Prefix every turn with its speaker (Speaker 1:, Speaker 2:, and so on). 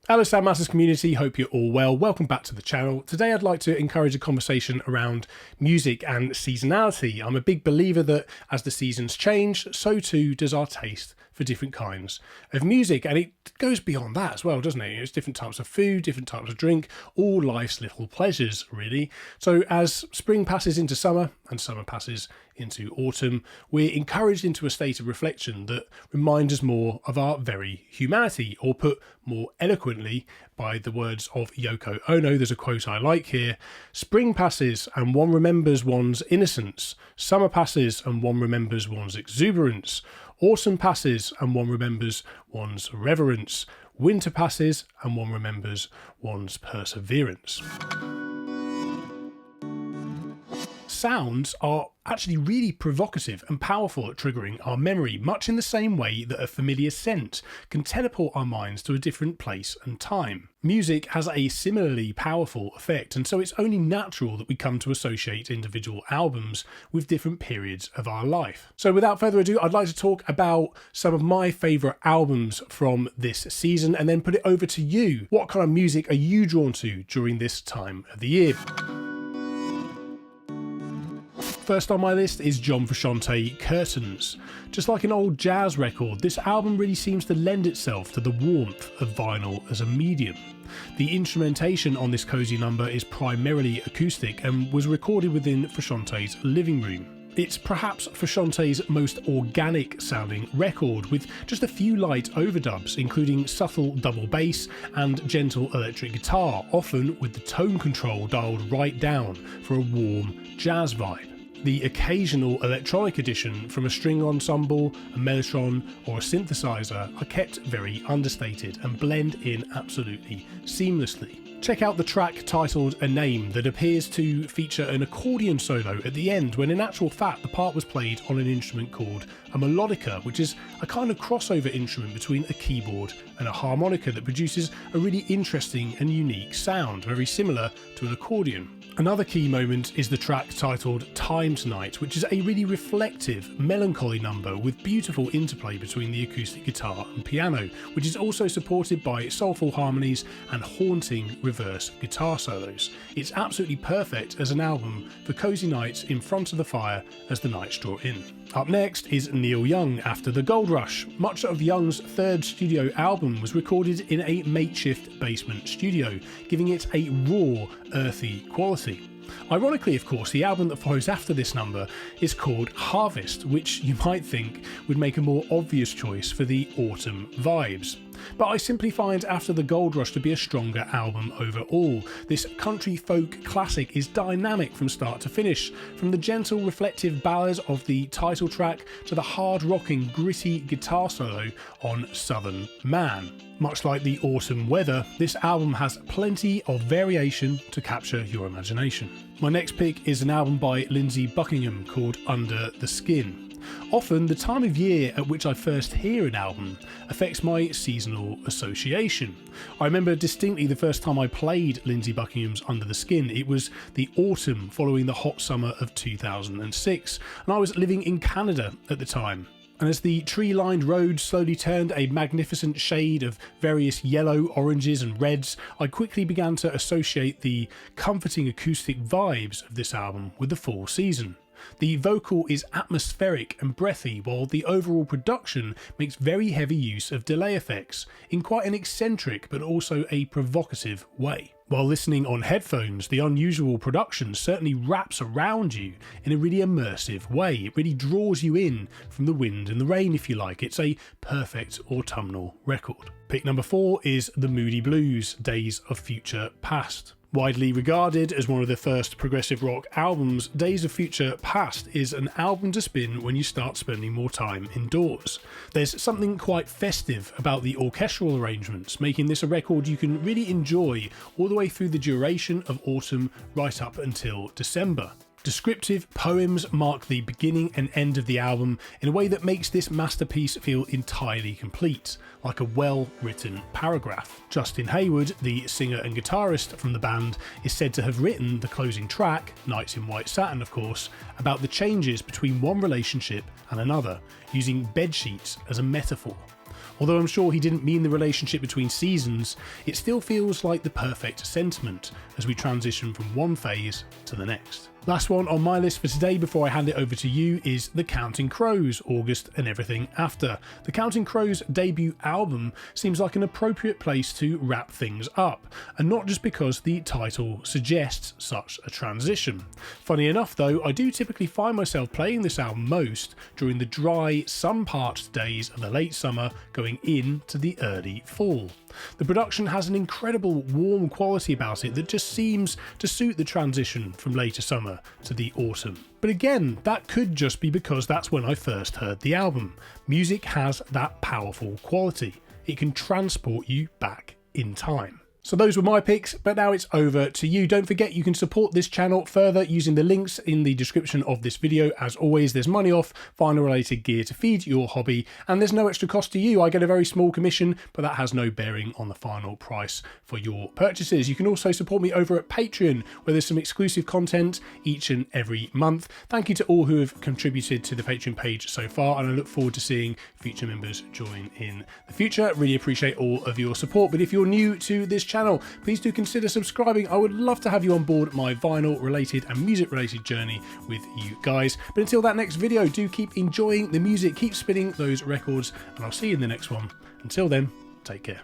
Speaker 1: Hello Soundmasters community, hope you're all well. Welcome back to the channel. Today I'd like to encourage a conversation around music and seasonality. I'm a big believer that as the seasons change, so too does our taste for different kinds of music, and it goes beyond that as well, doesn't it? It's different types of food, different types of drink, all life's little pleasures really. So as spring passes into summer and summer passes into autumn, we're encouraged into a state of reflection that reminds us more of our very humanity, or put more eloquently by the words of Yoko Ono, there's a quote I like here: spring passes and one remembers one's innocence, summer passes and one remembers one's exuberance, autumn passes and one remembers one's reverence, winter passes and one remembers one's perseverance. Sounds are actually really provocative and powerful at triggering our memory, much in the same way that a familiar scent can teleport our minds to a different place and time. Music has a similarly powerful effect, and so it's only natural that we come to associate individual albums with different periods of our life. So without further ado, I'd like to talk about some of my favourite albums from this season and then put it over to you. What kind of music are you drawn to during this time of the year? First on my list is John Frusciante, Curtains. Just like an old jazz record, this album really seems to lend itself to the warmth of vinyl as a medium. The instrumentation on this cosy number is primarily acoustic and was recorded within Frusciante's living room. It's perhaps Frusciante's most organic sounding record, with just a few light overdubs, including subtle double bass and gentle electric guitar, often with the tone control dialed right down for a warm jazz vibe. The occasional electronic addition from a string ensemble, a mellotron or a synthesizer are kept very understated and blend in absolutely seamlessly. Check out the track titled A Name, that appears to feature an accordion solo at the end, when in actual fact the part was played on an instrument called a melodica, which is a kind of crossover instrument between a keyboard and a harmonica that produces a really interesting and unique sound, very similar to an accordion. Another key moment is the track titled Time Tonight, which is a really reflective, melancholy number with beautiful interplay between the acoustic guitar and piano, which is also supported by soulful harmonies and haunting reverse guitar solos. It's absolutely perfect as an album for cozy nights in front of the fire as the nights draw in. Up next is Neil Young, After the Gold Rush. Much of Young's third studio album was recorded in a makeshift basement studio, giving it a raw, earthy quality. Ironically, of course, the album that follows after this number is called Harvest, which you might think would make a more obvious choice for the autumn vibes. But I simply find After the Gold Rush to be a stronger album overall. This country folk classic is dynamic from start to finish, from the gentle reflective ballads of the title track to the hard-rocking gritty guitar solo on Southern Man. Much like the autumn weather, this album has plenty of variation to capture your imagination. My next pick is an album by Lindsay Buckingham called Under the Skin. Often, the time of year at which I first hear an album affects my seasonal association. I remember distinctly the first time I played Lindsay Buckingham's Under the Skin. It was the autumn following the hot summer of 2006, and I was living in Canada at the time. And as the tree-lined road slowly turned a magnificent shade of various yellow, oranges and reds, I quickly began to associate the comforting acoustic vibes of this album with the fall season. The vocal is atmospheric and breathy, while the overall production makes very heavy use of delay effects in quite an eccentric but also a provocative way. While listening on headphones, the unusual production certainly wraps around you in a really immersive way. It really draws you in from the wind and the rain, if you like. It's a perfect autumnal record. Pick number 4 is the Moody Blues, Days of Future Past. Widely regarded as one of the first progressive rock albums, Days of Future Past is an album to spin when you start spending more time indoors. There's something quite festive about the orchestral arrangements, making this a record you can really enjoy all the way through the duration of autumn right up until December. Descriptive poems mark the beginning and end of the album in a way that makes this masterpiece feel entirely complete, like a well-written paragraph. Justin Hayward, the singer and guitarist from the band, is said to have written the closing track, Nights in White Satin of course, about the changes between one relationship and another, using bedsheets as a metaphor. Although I'm sure he didn't mean the relationship between seasons, it still feels like the perfect sentiment as we transition from one phase to the next. Last one on my list for today before I hand it over to you is The Counting Crows, August and Everything After. The Counting Crows' debut album seems like an appropriate place to wrap things up, and not just because the title suggests such a transition. Funny enough though, I do typically find myself playing this album most during the dry, sun-parched days of the late summer going into the early fall. The production has an incredible warm quality about it that just seems to suit the transition from later summer to the autumn. But again, that could just be because that's when I first heard the album. Music has that powerful quality. It can transport you back in time. So those were my picks, but now it's over to you. Don't forget you can support this channel further using the links in the description of this video. As always, there's money off vinyl related gear to feed your hobby, and there's no extra cost to you. I get a very small commission, but that has no bearing on the final price for your purchases. You can also support me over at Patreon, where there's some exclusive content each and every month. Thank you to all who have contributed to the Patreon page so far, and I look forward to seeing future members join in the future. Really appreciate all of your support, but if you're new to this channel, please do consider subscribing. I would love to have you on board my vinyl related and music related journey with you guys. But until that next video, do keep enjoying the music, keep spinning those records, and I'll see you in the next one. Until then, take care.